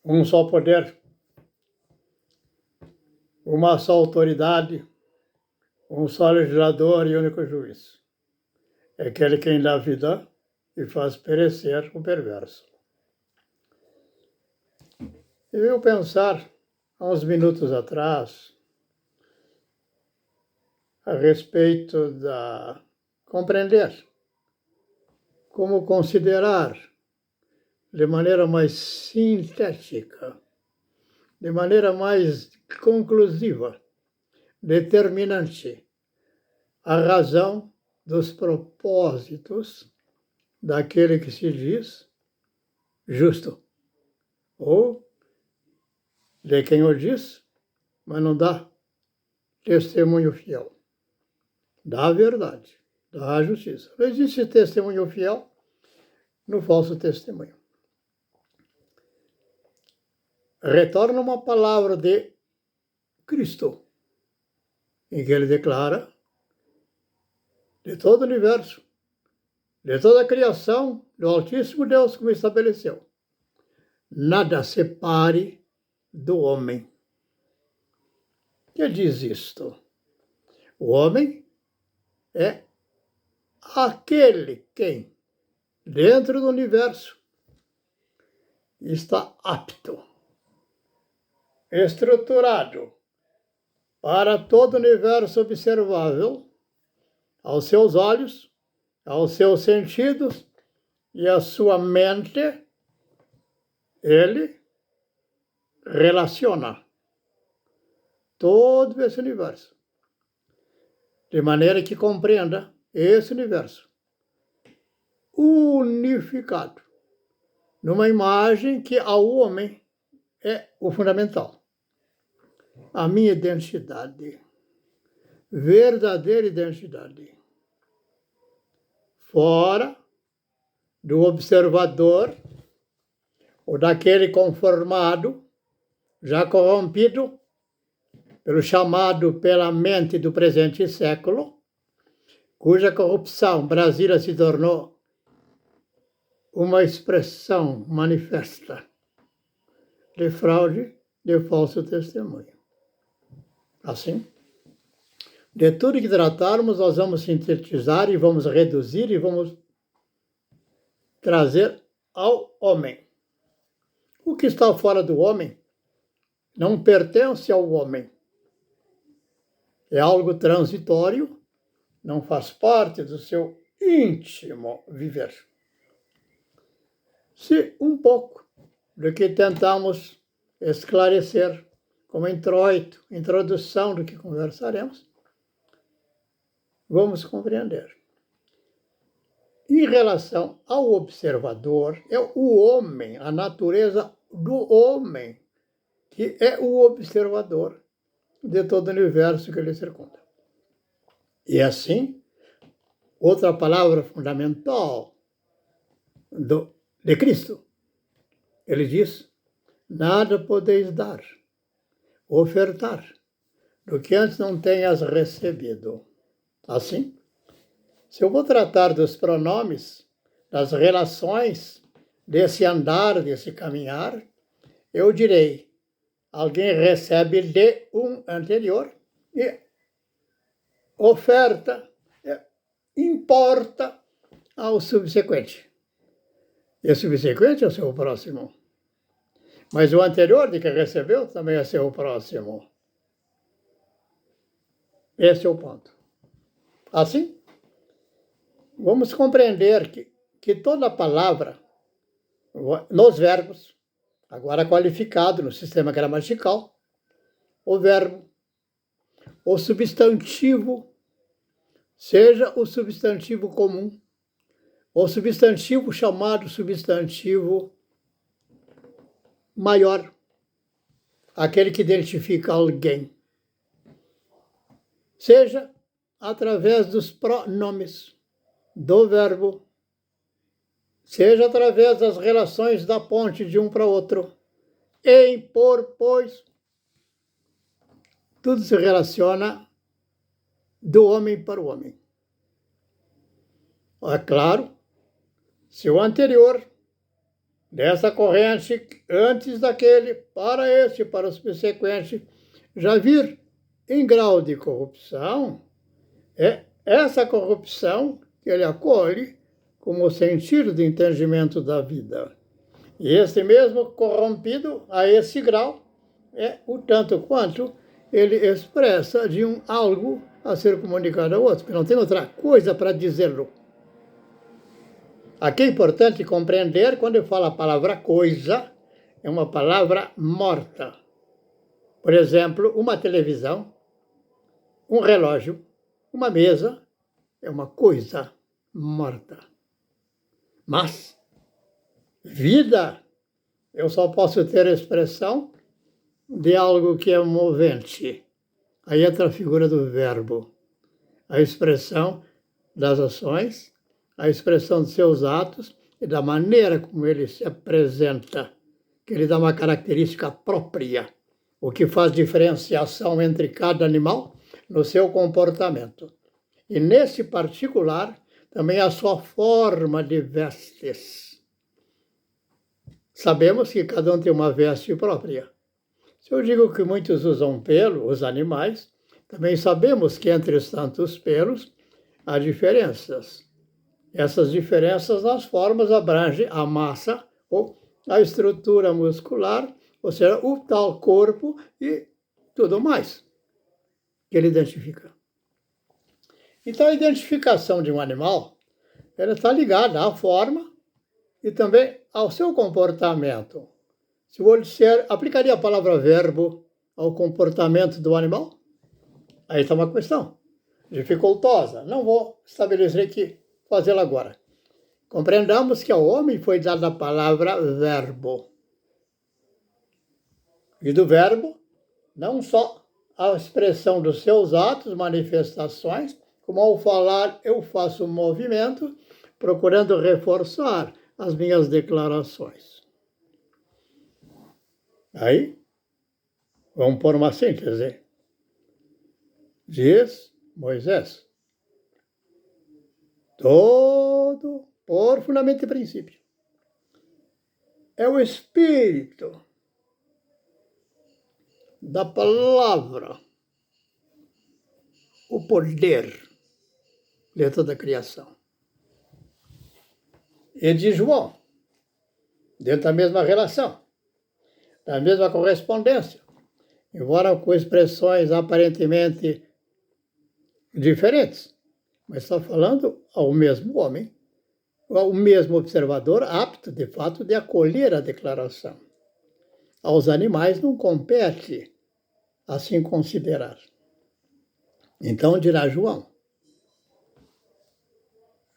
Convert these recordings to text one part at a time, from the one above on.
um só poder, uma só autoridade, um só legislador e único juiz. É aquele quem dá vida e faz perecer o perverso. E eu pensar, há uns minutos atrás, a respeito da compreender, como considerar de maneira mais sintética, de maneira mais conclusiva, determinante, a razão dos propósitos daquele que se diz justo, ou de quem o diz, mas não dá testemunho fiel. Da verdade, da justiça. Não existe testemunho fiel no falso testemunho. Retorna uma palavra de Cristo, em que ele declara de todo o universo, de toda a criação, do Altíssimo Deus como estabeleceu. Nada separe do homem. Que diz isto? O homem é aquele quem, dentro do universo, está apto, estruturado para todo o universo observável, aos seus olhos, aos seus sentidos e à sua mente, ele relaciona todo esse universo, de maneira que compreenda esse universo unificado, numa imagem que ao homem é o fundamental. A minha identidade, verdadeira identidade, fora do observador ou daquele conformado, já corrompido pelo chamado pela mente do presente século, cuja corrupção Brasília se tornou uma expressão manifesta de fraude, de falso testemunho. Assim, de tudo que tratarmos, nós vamos sintetizar e vamos reduzir e vamos trazer ao homem. O que está fora do homem não pertence ao homem. É algo transitório, não faz parte do seu íntimo viver. Se um pouco do que tentamos esclarecer como introito, introdução do que conversaremos, vamos compreender. Em relação ao observador, é o homem, a natureza do homem, que é o observador de todo o universo que lhe circunda. E assim, outra palavra fundamental de Cristo, ele diz: nada podeis dar, ofertar, do que antes não tenhas recebido. Assim, se eu vou tratar dos pronomes, das relações, desse andar, desse caminhar, eu direi: alguém recebe de um anterior e oferta, importa ao subsequente. E o subsequente é o seu próximo. Mas o anterior de que recebeu também é seu próximo. Esse é o ponto. Assim, vamos compreender que toda palavra, nos verbos, agora qualificado no sistema gramatical, o verbo, o substantivo, seja o substantivo comum, o substantivo chamado substantivo maior, aquele que identifica alguém, seja através dos pronomes do verbo, seja através das relações da ponte de um para outro, em, por, pois, tudo se relaciona do homem para o homem. É claro, se o anterior dessa corrente antes daquele, para este, para o subsequente, já vir em grau de corrupção, é essa corrupção que ele acolhe como sentido de entendimento da vida. E esse mesmo corrompido, a esse grau, é o tanto quanto ele expressa de um algo a ser comunicado ao outro, porque não tem outra coisa para dizê-lo. Aqui é importante compreender, quando eu falo a palavra coisa, é uma palavra morta. Por exemplo, uma televisão, um relógio, uma mesa, é uma coisa morta. Mas vida, eu só posso ter a expressão de algo que é movente. Aí entra a figura do verbo, a expressão das ações, a expressão dos seus atos e da maneira como ele se apresenta, que ele dá uma característica própria, o que faz diferenciação entre cada animal no seu comportamento. E nesse particular, também a sua forma de vestes. Sabemos que cada um tem uma veste própria. Se eu digo que muitos usam pelo, os animais, também sabemos que entre os tantos pelos há diferenças. Essas diferenças nas formas abrangem a massa ou a estrutura muscular, ou seja, o tal corpo e tudo mais que ele identifica. Então, a identificação de um animal, ela está ligada à forma e também ao seu comportamento. Se eu disser, aplicaria a palavra verbo ao comportamento do animal? Aí está uma questão dificultosa. Não vou estabelecer aqui, fazê-la agora. Compreendamos que ao homem foi dada a palavra verbo. E do verbo, não só a expressão dos seus atos, manifestações, como ao falar eu faço um movimento, procurando reforçar as minhas declarações. Aí, vamos pôr uma síntese. Diz Moisés, todo, por fundamento e princípio, é o espírito da palavra, o poder de toda a criação. E de João, dentro da mesma relação, da mesma correspondência, embora com expressões aparentemente diferentes, mas está falando ao mesmo homem, ao mesmo observador, apto, de fato, de acolher a declaração. Aos animais não compete assim considerar. Então dirá João,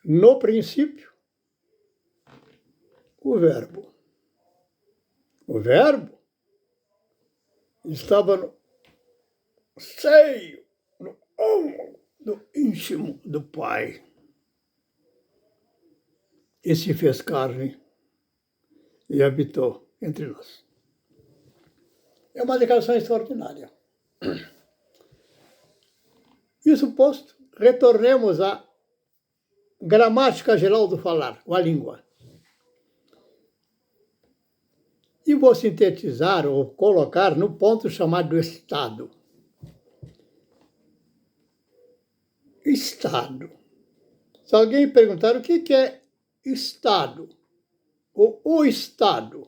no princípio, o verbo. O verbo estava no seio, no âmago, no íntimo do Pai. E se fez carne e habitou entre nós. É uma declaração extraordinária. Isso posto, retornemos à gramática geral do falar, ou à língua. E vou sintetizar ou colocar no ponto chamado Estado. Estado. Se alguém perguntar o que é Estado, ou o Estado,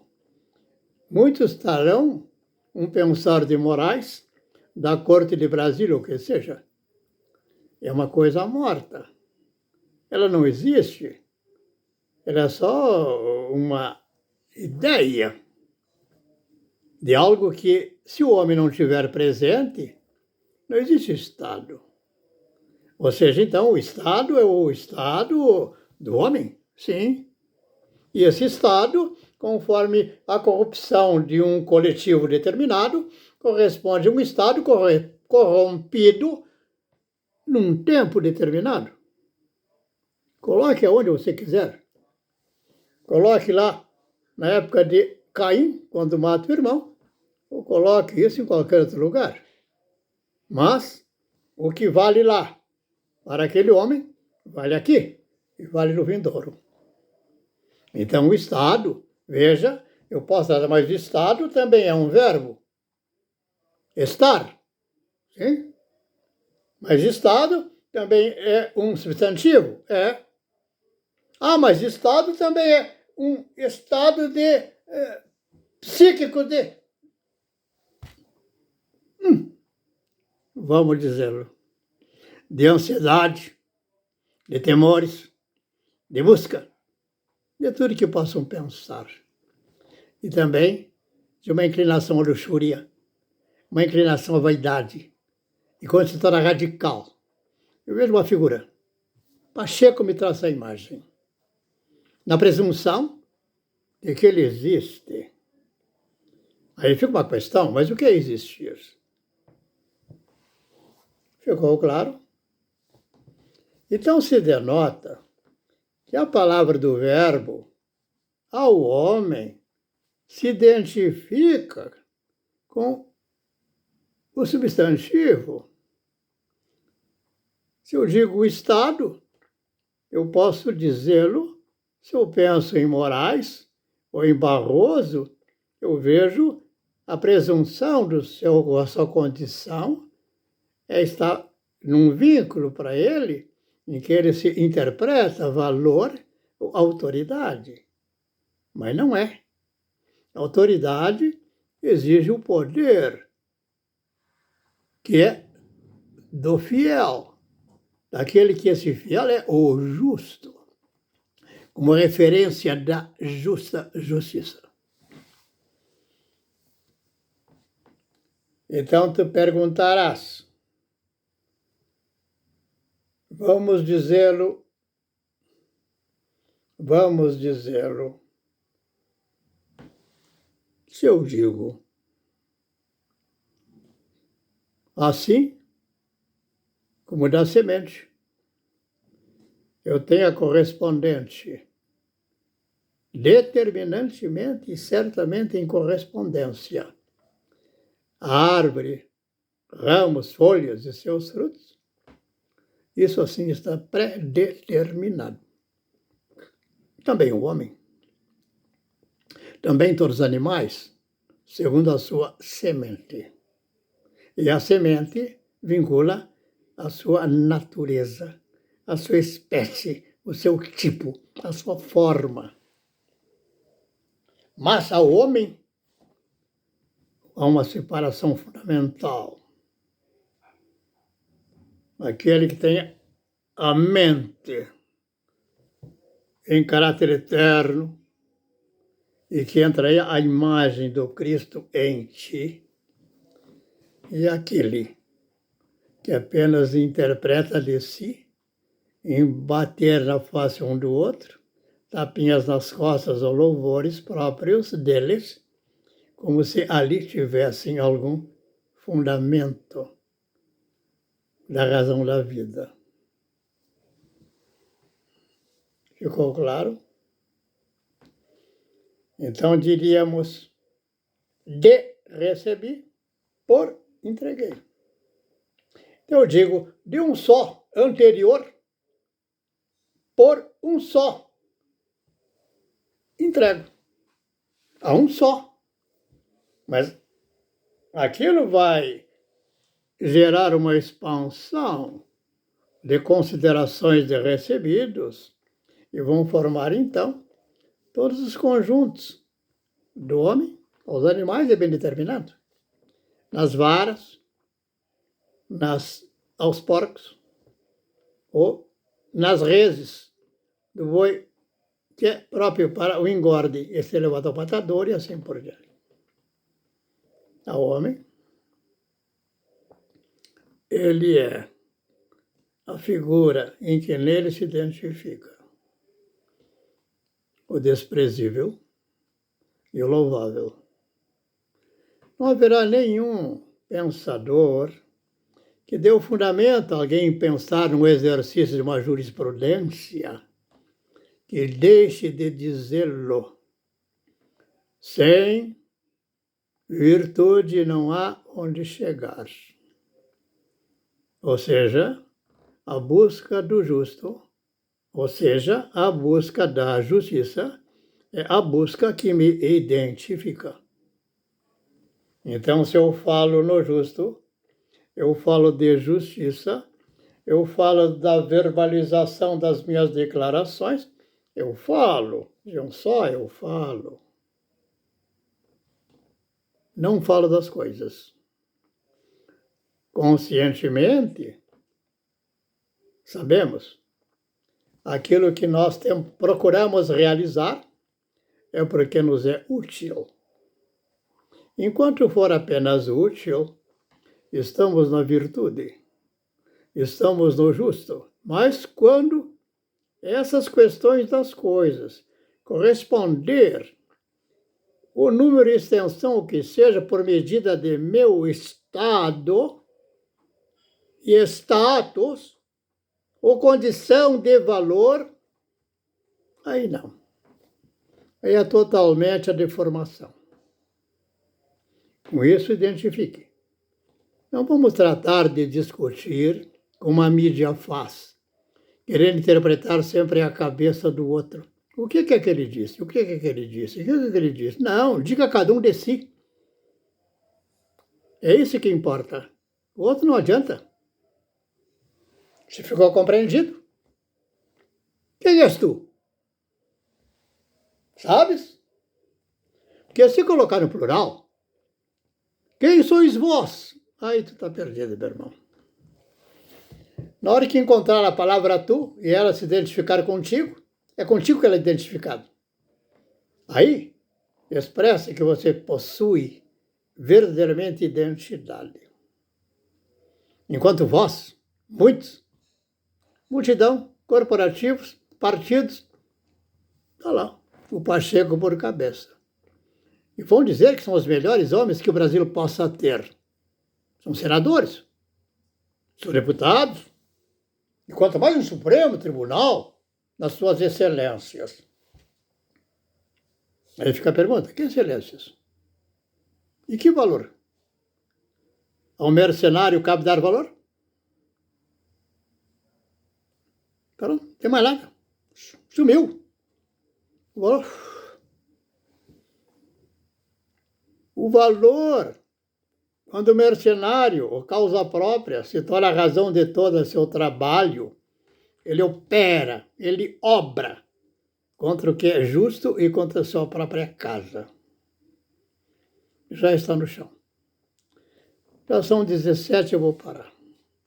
muios estarão um pensar de Moraes, da Corte de Brasília, ou o que seja. É uma coisa morta. Ela não existe. Ela é só uma ideia de algo que, se o homem não estiver presente, não existe Estado. Ou seja, então, o Estado é o Estado do homem, sim. E esse Estado, conforme a corrupção de um coletivo determinado, corresponde a um Estado corrompido num tempo determinado. Coloque aonde você quiser. Coloque lá na época de Caim, quando mata o irmão, ou coloque isso em qualquer outro lugar. Mas o que vale lá para aquele homem, vale aqui e vale no vindouro. Então o Estado Veja, eu posso dar, mas estado também é um verbo. Estar. Sim? Mas estado também é um substantivo. É. Ah, mas estado também é um estado de psíquico de. Vamos dizê-lo. De ansiedade, de temores, de busca, de tudo que possam pensar. E também de uma inclinação à luxúria, uma inclinação à vaidade. E quando se torna radical, eu vejo uma figura. Pacheco me traz a imagem. Na presunção de que ele existe. Aí fica uma questão, mas o que é existir? Ficou claro? Então se denota que a palavra do verbo ao homem se identifica com o substantivo. Se eu digo estado, eu posso dizê-lo, se eu penso em Moraes ou em Barroso, eu vejo a presunção da sua condição estar num vínculo para ele, em que ele se interpreta valor ou autoridade. Mas não é. A autoridade exige o poder, que é do fiel, daquele que esse fiel é o justo, como referência da justiça. Então tu perguntarás, vamos dizê-lo, se eu digo assim, como da semente, eu tenho a correspondente, determinantemente e certamente em correspondência, a árvore, ramos, folhas e seus frutos, isso assim está predeterminado. Também o homem, também todos os animais, segundo a sua semente. E a semente vincula a sua natureza, a sua espécie, o seu tipo, a sua forma. Mas ao homem há uma separação fundamental. Aquele que tem a mente em caráter eterno e que entra aí a imagem do Cristo em ti, e aquele que apenas interpreta de si, em bater na face um do outro, tapinhas nas costas ou louvores próprios deles, como se ali tivessem algum fundamento da razão da vida. Ficou claro? Então diríamos, de recebi, por entreguei. Então eu digo, de um só anterior, por um só entrego. A um só. Mas aquilo vai gerar uma expansão de considerações de recebidos e vão formar, então, todos os conjuntos do homem, os animais é bem determinado, nas varas, aos porcos, ou nas reses do boi, que é próprio para o engorde, esse elevado ao matador e assim por diante. Ao homem, ele é a figura em que nele se identifica o desprezível e o louvável. Não haverá nenhum pensador que dê o fundamento a alguém pensar no exercício de uma jurisprudência que deixe de dizê-lo. Sem virtude não há onde chegar. Ou seja, a busca do justo, ou seja, a busca da justiça, é a busca que me identifica. Então, se eu falo no justo, eu falo de justiça, eu falo da verbalização das minhas declarações, eu falo, de um só eu falo. Não falo das coisas. Conscientemente, sabemos, aquilo que nós procuramos realizar é porque nos é útil. Enquanto for apenas útil, estamos na virtude, estamos no justo. Mas quando essas questões das coisas corresponder o número e extensão, o que seja, por medida de meu estado e status, ou condição de valor, aí não. Aí é totalmente a deformação. Com isso, identifique. Não vamos tratar de discutir como a mídia faz, querendo interpretar sempre a cabeça do outro. O que é que ele disse? O que é que ele disse? O que é que ele disse? Não, diga cada um de si. É isso que importa. O outro não adianta. Você ficou compreendido? Quem és tu? Sabes? Porque se colocar no plural, quem sois vós? Aí tu está perdido, meu irmão. Na hora que encontrar a palavra tu e ela se identificar contigo, é contigo que ela é identificada. Aí, expressa que você possui verdadeiramente identidade. Enquanto vós, muitos, multidão, corporativos, partidos, está lá, o Pacheco por cabeça. E vão dizer que são os melhores homens que o Brasil possa ter. São senadores, são deputados, e quanto mais um Supremo Tribunal, nas suas excelências. Aí fica a pergunta, que excelências? E que valor? Ao mercenário cabe dar valor? Então, não tem mais nada. Sumiu. O valor, quando o mercenário, ou causa própria, se torna a razão de todo o seu trabalho, ele opera, ele obra contra o que é justo e contra a sua própria casa. Já está no chão. Já são 17, eu vou parar.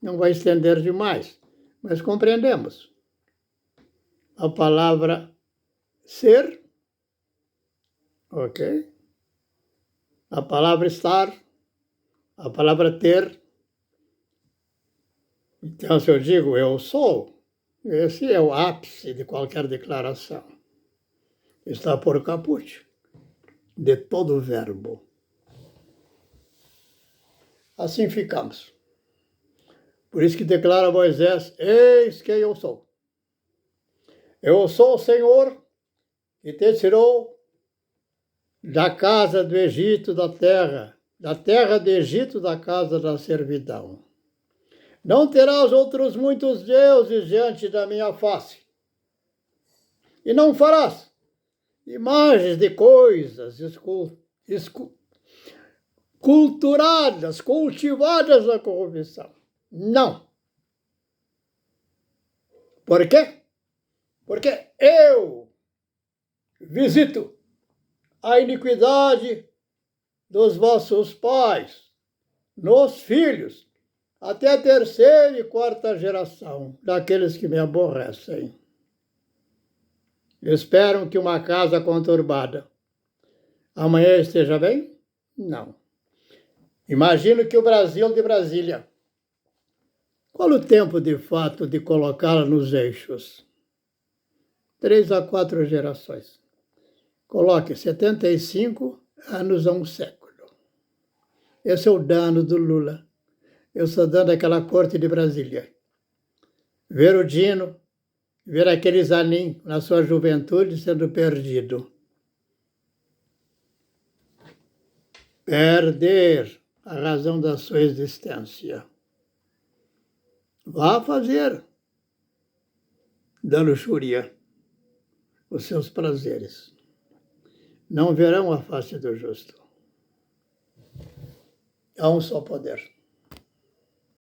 Não vai estender demais, mas compreendemos. A palavra ser, ok? A palavra estar, a palavra ter. Então, se eu digo eu sou, esse é o ápice de qualquer declaração. Está por caput de todo verbo. Assim ficamos. Por isso que declara Moisés, eis que eu sou. Eu sou o Senhor que te tirou da casa do Egito, da terra do Egito, da casa da servidão. Não terás outros muitos deuses diante da minha face. E não farás imagens de coisas culturadas, cultivadas na corrupção. Não. Por quê? Porque eu visito a iniquidade dos vossos pais, nos filhos, até a terceira e quarta geração daqueles que me aborrecem. Esperam que uma casa conturbada amanhã esteja bem? Não. Imagino que o Brasil de Brasília. Qual o tempo, de fato, de colocá-la nos eixos? 3 a 4 gerações. Coloque 75 anos a um século. Esse é o dano do Lula. Eu estou dando aquela corte de Brasília. Ver o Dino, ver aquele Zanin na sua juventude sendo perdido. Perder a razão da sua existência. Vá fazer da luxúria os seus prazeres. não verão a face do justo. Há um só poder.